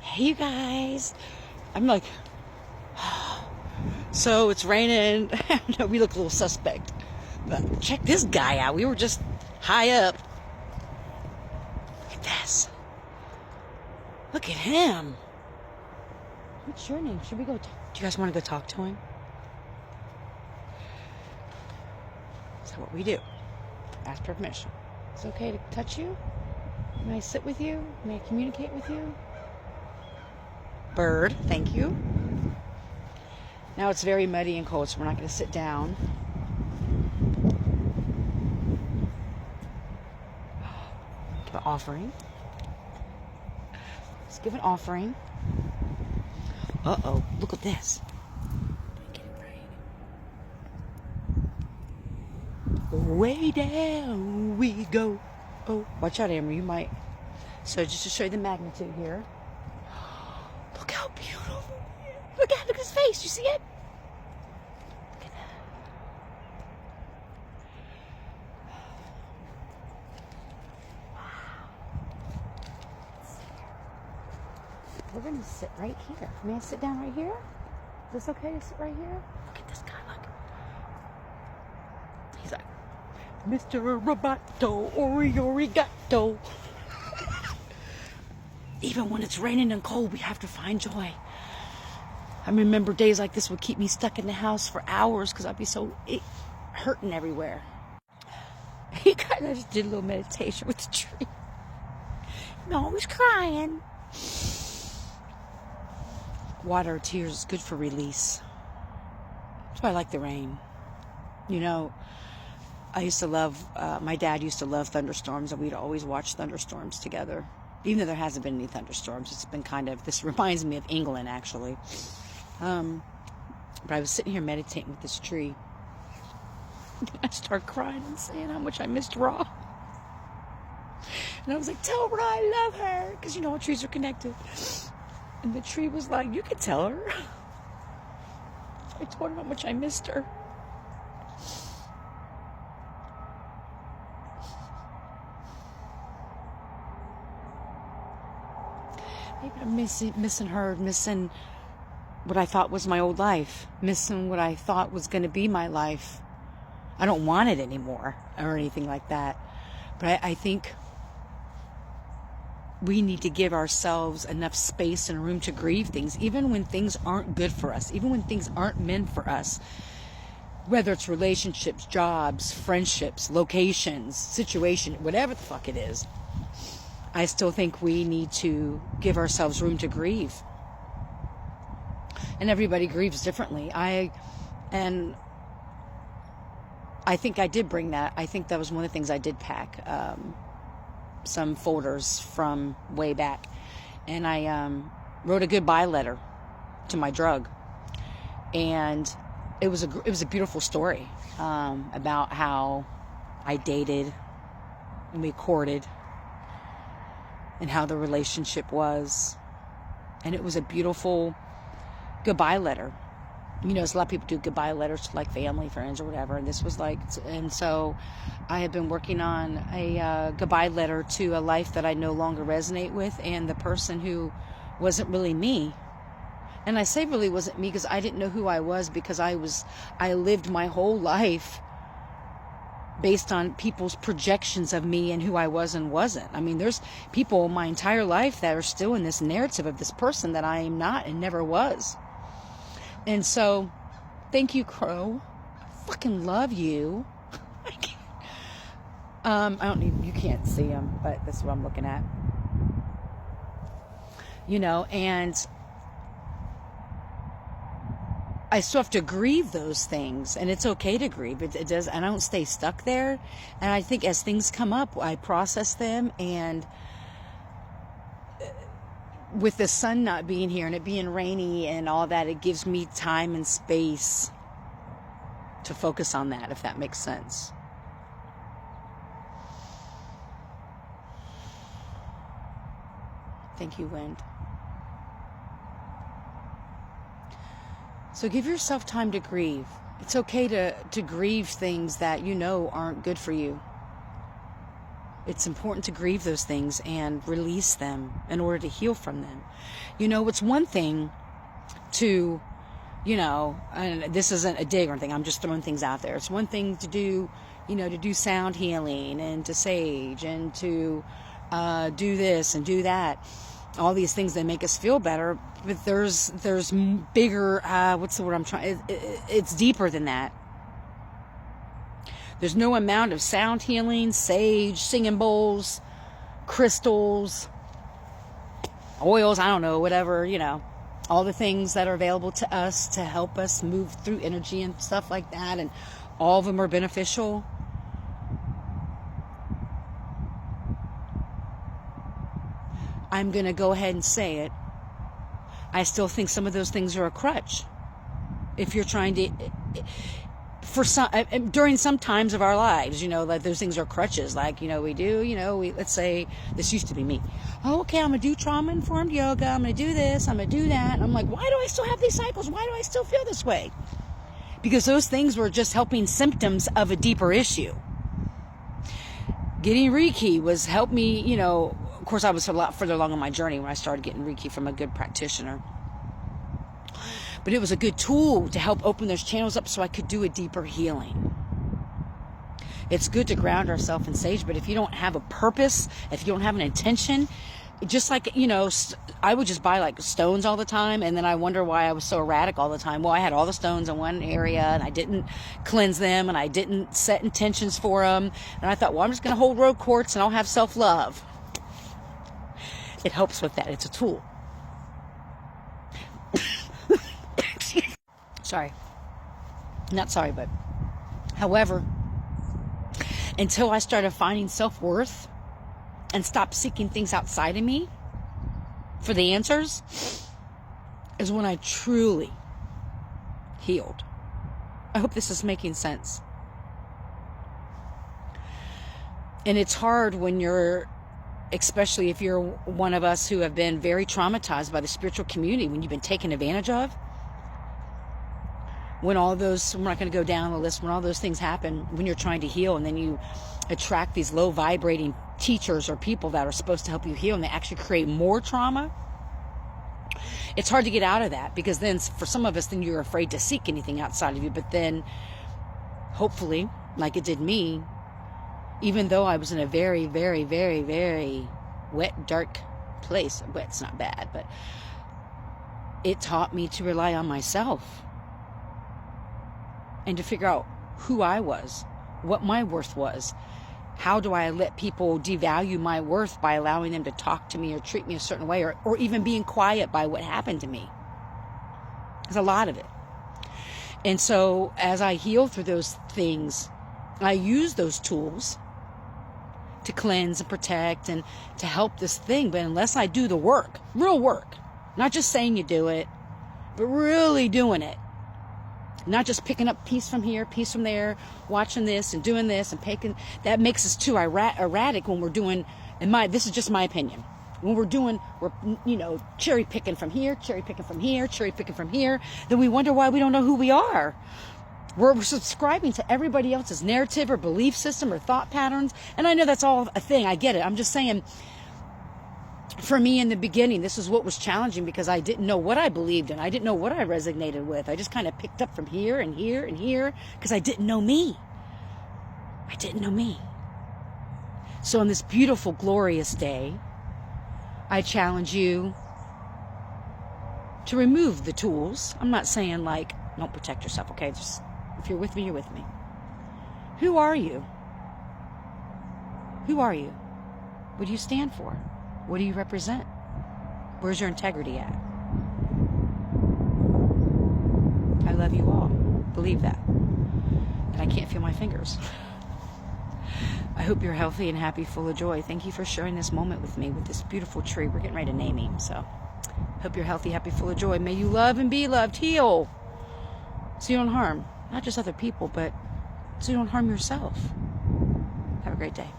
Hey, you guys. I'm like, so it's raining. No, we look a little suspect. But check this guy out. We were just high up. Look at this. Look at him. What's your name? Should we go talk? Do you guys want to go talk to him? Is that what we do? Ask permission. It's okay to touch you? May I sit with you? May I communicate with you? Bird, thank you. Now it's very muddy and cold, so we're not going to sit down. Give an offering. Let's give an offering. Uh-oh, look at this. Get it right. Way down we go. Oh, watch out, Amber, you might. So just to show you the magnitude here. Look how beautiful. Look at his face. You see it? Look at that. Wow. We're going to sit right here. May I sit down right here? Is this okay to sit right here? Look at this guy. Look. He's like, Mr. Roboto, Origato. Even when it's raining and cold, we have to find joy. I remember days like this would keep me stuck in the house for hours because I'd be so hurting everywhere. He kind of just did a little meditation with the tree. No, he's crying. Water, tears is good for release. That's why I like the rain. You know, I used to love, my dad used to love thunderstorms, and we'd always watch thunderstorms together. Even though there hasn't been any thunderstorms, it's been kind of, this reminds me of England, actually. But I was sitting here meditating with this tree. I started crying and saying how much I missed Ra. And I was like, tell Ra I love her. Because you know, trees are connected. And the tree was like, you can tell her. I told her how much I missed her. Maybe I'm missing her, missing what I thought was my old life, missing what I thought was going to be my life. I don't want it anymore or anything like that. But I think we need to give ourselves enough space and room to grieve things, even when things aren't good for us, even when things aren't meant for us. Whether it's relationships, jobs, friendships, locations, situation, whatever the fuck it is. I still think we need to give ourselves room to grieve. And everybody grieves differently. I think I did bring that. I think that was one of the things I did pack. Some folders from way back. And I wrote a goodbye letter to my drug. And it was a beautiful story about how I dated and we courted. And how the relationship was. And it was a beautiful goodbye letter. You know, a lot of people do goodbye letters to like family, friends, or whatever. And this was like, and so I have been working on a goodbye letter to a life that I no longer resonate with and the person who wasn't really me. And I say really wasn't me because I didn't know who I was, because I lived my whole life based on people's projections of me and who I was and wasn't. I mean, there's people my entire life that are still in this narrative of this person that I am not and never was. And so, thank you, Crow. I fucking love you. I don't need, you can't see him, but this is what I'm looking at. You know, and I still have to grieve those things, and it's okay to grieve. It does. I don't stay stuck there. And I think as things come up, I process them. And with the sun not being here and it being rainy and all that, it gives me time and space to focus on that, if that makes sense. Thank you, Wind. So give yourself time to grieve. It's okay to grieve things that you know aren't good for you. It's important to grieve those things and release them in order to heal from them. You know, it's one thing to, you know, and this isn't a dig or anything, I'm just throwing things out there. It's one thing to do, you know, to do sound healing and to sage and to do this and do that. All these things that make us feel better, but there's bigger, what's the word I'm trying, it's deeper than that. There's no amount of sound healing, sage, singing bowls, crystals, oils, I don't know, whatever, you know, all the things that are available to us to help us move through energy and stuff like that, and all of them are beneficial. I'm going to go ahead and say it. I still think some of those things are a crutch. If you're trying to, for some, during some times of our lives, you know, like those things are crutches. Like, you know, we do, you know, let's say, this used to be me. Oh, okay, I'm going to do trauma-informed yoga. I'm going to do this. I'm going to do that. And I'm like, why do I still have these cycles? Why do I still feel this way? Because those things were just helping symptoms of a deeper issue. Getting Reiki was helped me, you know, of course I was a lot further along on my journey when I started getting Reiki from a good practitioner. But it was a good tool to help open those channels up so I could do a deeper healing. It's good to ground ourselves in sage, but if you don't have a purpose, if you don't have an intention, just like, you know, I would just buy like stones all the time, and then I wonder why I was so erratic all the time. Well, I had all the stones in one area, and I didn't cleanse them, and I didn't set intentions for them. And I thought, well, I'm just going to hold rose quartz, and I'll have self-love. It helps with that. It's a tool. Sorry. Not sorry, but however, until I started finding self-worth and stopped seeking things outside of me for the answers, is when I truly healed. I hope this is making sense. And it's hard when you're, especially if you're one of us who have been very traumatized by the spiritual community, when you've been taken advantage of, when all those, we're not going to go down the list, when all those things happen, when you're trying to heal, and then you attract these low vibrating teachers or people that are supposed to help you heal, and they actually create more trauma. It's hard to get out of that, because then for some of us, then you're afraid to seek anything outside of you. But then hopefully, like it did me, even though I was in a very, very, very, very wet, dark place, wet's not bad, but it taught me to rely on myself and to figure out who I was, what my worth was. How do I let people devalue my worth by allowing them to talk to me or treat me a certain way, or even being quiet by what happened to me? There's a lot of it. And so as I heal through those things, I use those tools to cleanse and protect and to help this thing. But unless I do the work, real work, not just saying you do it, but really doing it, not just picking up piece from here, piece from there, watching this and doing this and picking, that makes us too erratic when we're doing, this is just my opinion, when we're you know, cherry picking from here, cherry picking from here, cherry picking from here, then we wonder why we don't know who we are. We're subscribing to everybody else's narrative or belief system or thought patterns. And I know that's all a thing. I get it. I'm just saying, for me in the beginning, this is what was challenging, because I didn't know what I believed in. I didn't know what I resonated with. I just kind of picked up from here and here and here, because I didn't know me. I didn't know me. So on this beautiful, glorious day, I challenge you to remove the tools. I'm not saying like, don't protect yourself, okay? Just, if you're with me, you're with me. Who are you? Who are you? What do you stand for? What do you represent? Where's your integrity at? I love you all. Believe that. And I can't feel my fingers. I hope you're healthy and happy, full of joy. Thank you for sharing this moment with me, with this beautiful tree. We're getting ready to name him. So, hope you're healthy, happy, full of joy. May you love and be loved. Heal. So you don't harm, not just other people, but so you don't harm yourself. Have a great day.